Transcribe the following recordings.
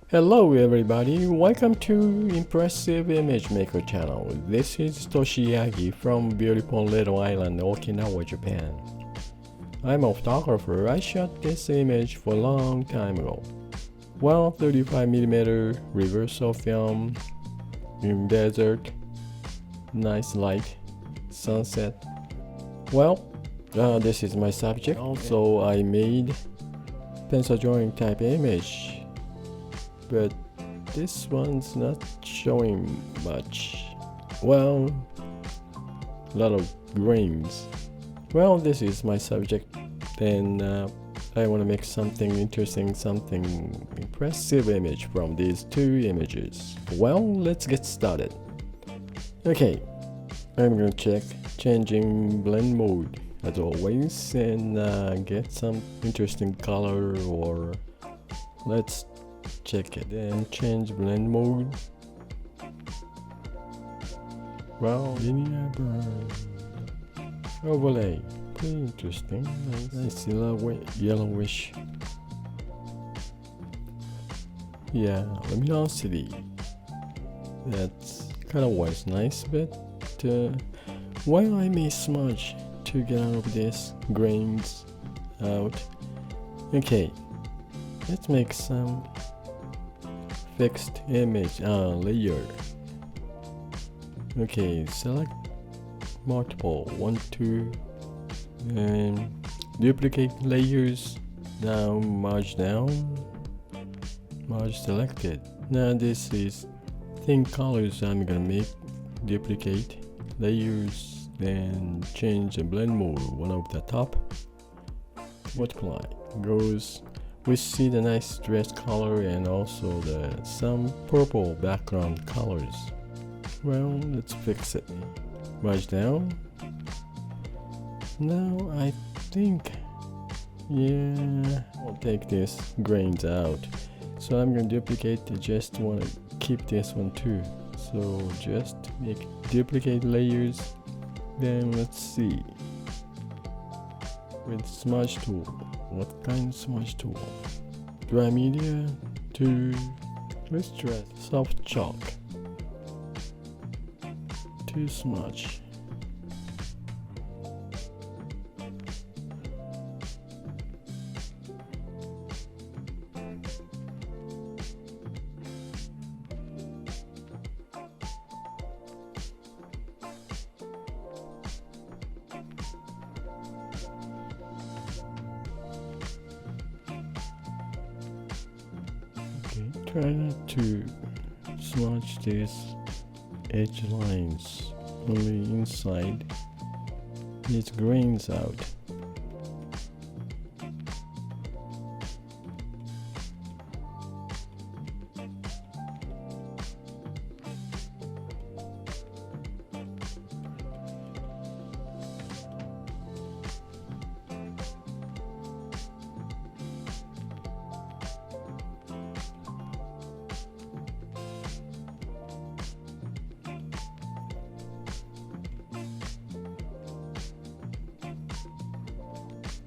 Hello everybody, welcome to Impressive Image Maker channel. This is Toshi Yagi from beautiful little island Okinawa, Japan. I'm a photographer. I shot this image for a long time ago. Well, 35mm reversal film in desert, nice light, sunset. Well, this is my subject. Also, I made pencil drawing type image. But this one's not showing much. Well, a lot of grains. Well, this is my subject, and I want to make something interesting, something impressive image from these two images. Well, let's get started. Okay, I'm gonna check changing blend mode as always and get some interesting color, or let's check it and change blend mode. Well, linear burn overlay, pretty interesting. Nice yellowish. Yeah, luminosity, that's kind of was nice, but while I may smudge to get out of this grains out. Okay, let's make some fixed image layer. Okay, select multiple 1 2 and duplicate layers. Now merge selected. Now this is thin colors. I'm gonna make duplicate layers, then change the blend mode, one of the top, multiply goes. We see the nice dress color and also some purple background colors. Well, let's fix it. Merge down. Now I think, yeah, I'll take this grains out. So I'm gonna duplicate. Just want to keep this one too. So just make duplicate layers. Then let's see. With smudge tool. What kind of smudge tool? Dry media to let's try soft chalk to smudge. Try not to smudge these edge lines, only inside. These grains out.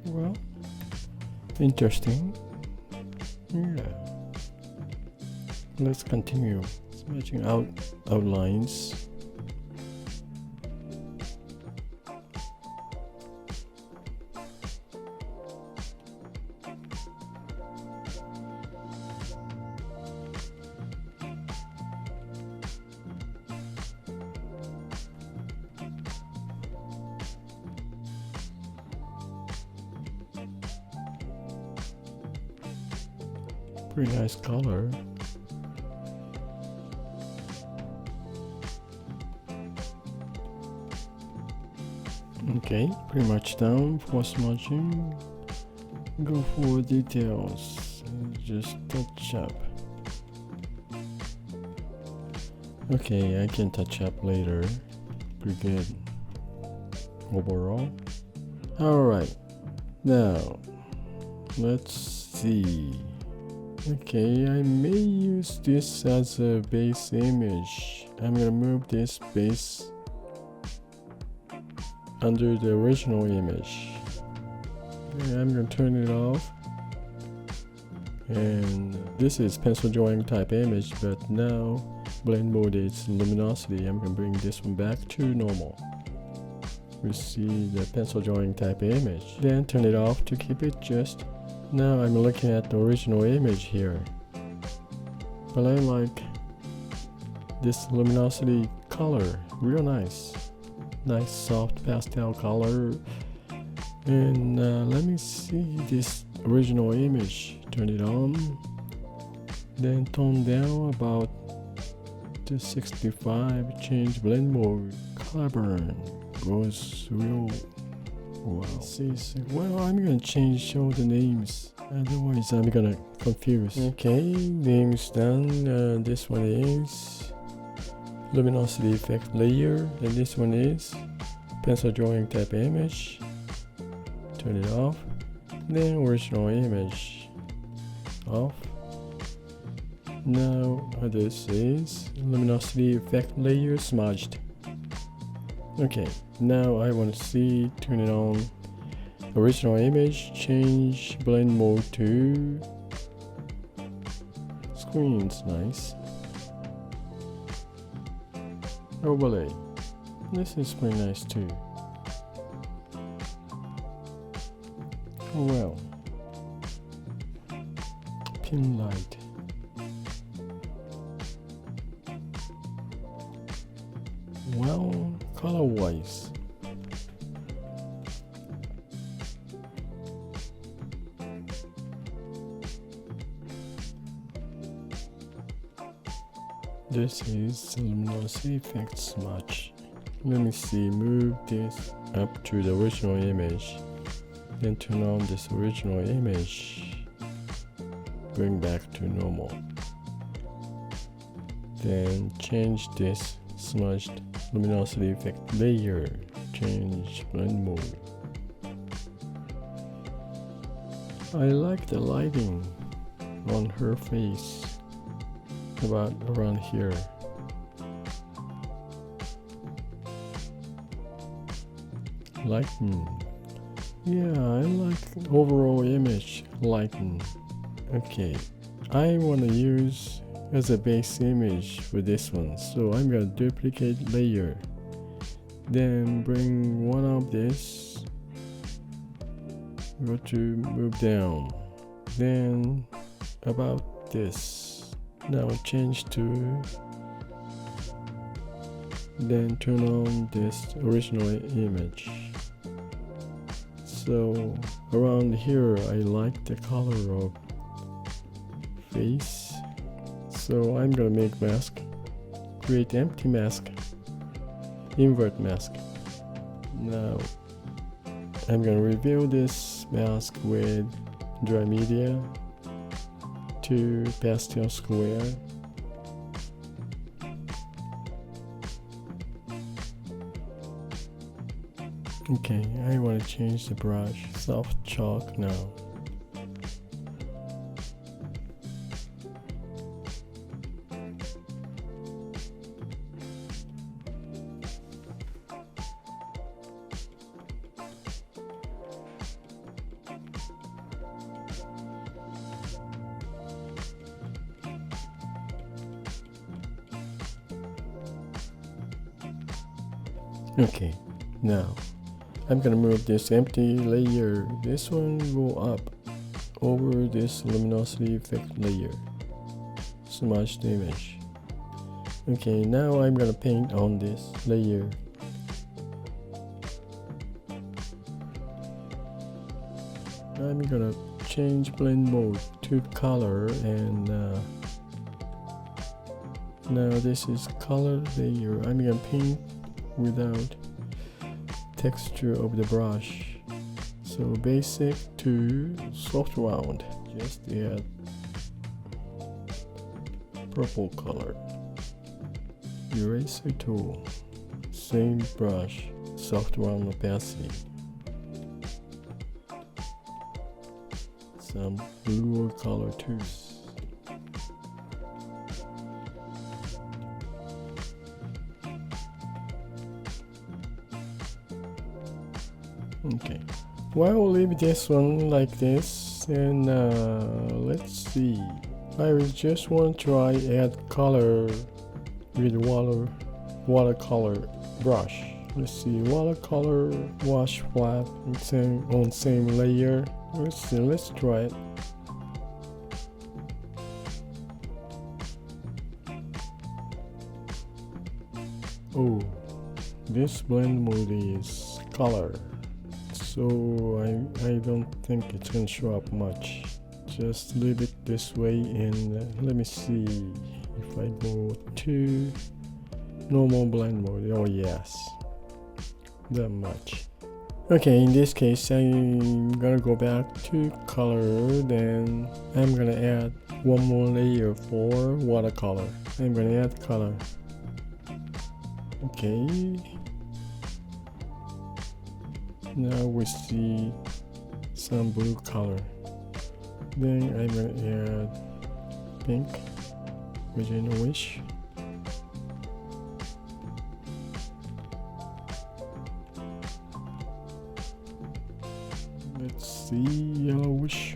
Well, interesting. Yeah. Let's continue smudging out outlines. Pretty nice color. Okay, pretty much done for smudging. Go for details. Just touch up. Okay, I can touch up later. Pretty good overall. Alright, now let's see. Okay, I may use this as a base image. I'm gonna move this base under the original image. Okay, I'm gonna turn it off and this is pencil drawing type image, but now blend mode is luminosity. I'm gonna bring this one back to normal. We see the pencil drawing type image, then turn it off to keep it just. Now I'm looking at the original image here, but I like this luminosity color, real nice soft pastel color. And let me see this original image. Turn it on, then tone down about to 65, change blend mode, color burn goes real wow. Well, I'm gonna change all the names, otherwise I'm gonna confuse. Okay, names done. This one is luminosity effect layer, and this one is pencil drawing type image. Turn it off, then original image off. Now this is luminosity effect layer smudged. Okay, now I want to see, turn it on, original image, change blend mode to screens, nice. Overlay, this is pretty nice too. Oh well. Pin light. Well, color wise, this is luminosity effect smudge. Let me see, move this up to the original image, then turn on this original image, bring back to normal, then change this smudged luminosity effect layer, change blend mode. I like the lighting on her face, about around here. Lighten. Yeah, I like overall image lighten. Okay, I want to use as a base image for this one, so I'm gonna duplicate layer, then bring one of this, go to move down, then about this. Now change to, then turn on this original image. So around here I like the color of face, so I'm gonna make mask, create empty mask, invert mask. Now I'm gonna reveal this mask with dry media to pastel square. Okay, I want to change the brush, soft chalk now. Okay, now I'm gonna move this empty layer, this one go up over this luminosity effect layer, smudged image. Okay, now I'm gonna paint on this layer. I'm gonna change blend mode to color, and now this is color layer. I'm gonna paint without texture of the brush, so basic to soft round, just add purple color, eraser tool, same brush, soft round opacity, some blue color too. Okay, well, we'll leave this one like this, And let's see, I just want to try add color with watercolor brush. Let's see, watercolor wash flat on same layer. Let's see, let's try it. Oh, this blend mode is color, so I don't think it can show up much. Just leave it this way, and let me see if I go to normal blend mode. Oh yes, that much. Okay, in this case I'm gonna go back to color, then I'm gonna add one more layer for watercolor. I'm gonna add color. Okay, now we see some blue color. Then I'm gonna add pink, yellowish. Let's see, yellowish.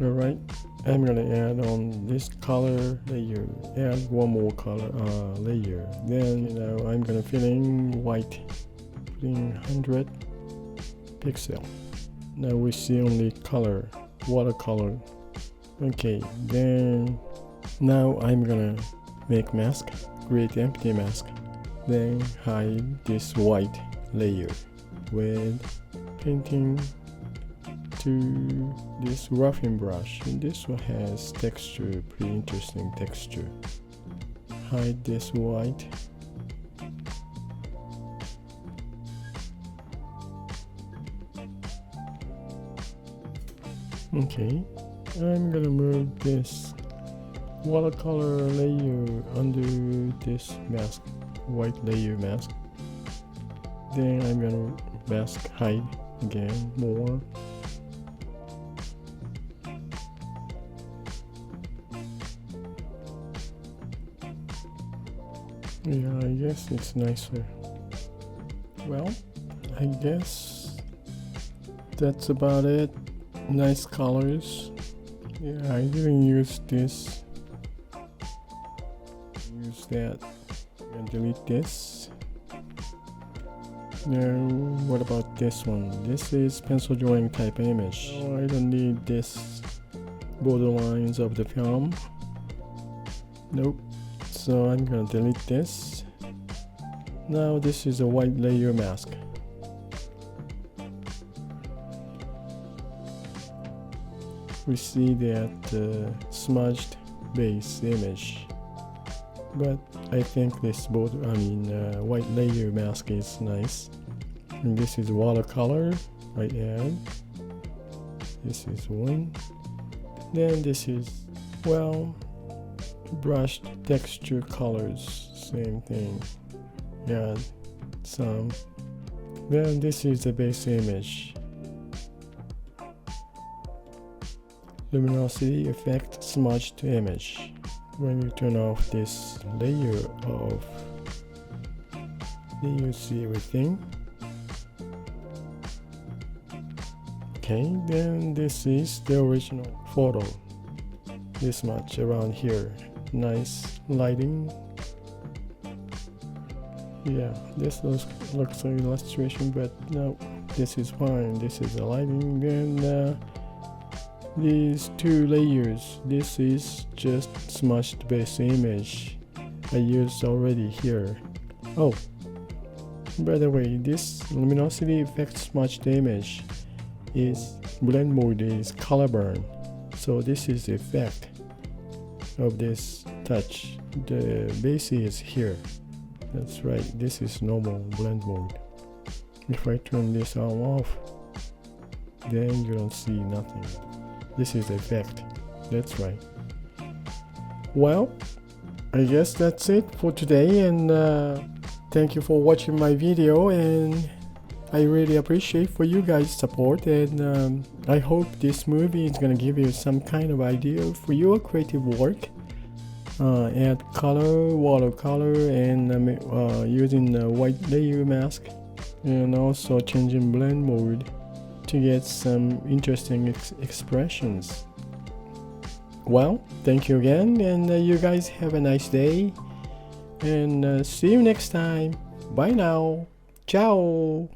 Alright, I'm gonna add on this color layer, add one more color layer. Then I'm gonna fill in white, putting 100 pixel. Now we see only color, watercolor. Okay, then now I'm gonna make mask, create empty mask, then hide this white layer with painting to this roughing brush, and this one has texture, pretty interesting texture. Hide this white. Okay, I'm gonna move this watercolor layer under this mask, white layer mask. Then I'm gonna mask hide again more. Yeah, I guess it's nicer. Well, I guess that's about it. Nice colors. Yeah, I didn't use this. Use that and delete this. Now, what about this one? This is pencil drawing type image. Oh, I don't need this borderlines of the film. Nope. So I'm gonna delete this. Now this is a white layer mask. We see that smudged base image, but I think this white layer mask is nice. And this is watercolor. I add. This is one. Then this is, well, brushed texture colors, same thing. Yeah, some. Then this is the base image. Luminosity effect smudged image. When you turn off this layer off, then you see everything. Okay, then this is the original photo. This much around here. Nice lighting. Yeah, this looks like illustration, but no, this is fine. This is the lighting. Then these two layers, this is just smudged base image I used already here. Oh, by the way, this luminosity effect smudged image is blend mode is color burn, so this is the effect of this touch. The base is here. That's right, this is normal blend mode. If I turn this all off, then you don't see nothing. This is the effect. That's right. Well, I guess that's it for today, and thank you for watching my video, and I really appreciate for you guys' support, and I hope this movie is gonna give you some kind of idea for your creative work. Add color, watercolor, and using a white layer mask. and also changing blend mode to get some interesting expressions. Well, thank you again, and you guys have a nice day, and see you next time. Bye now. Ciao.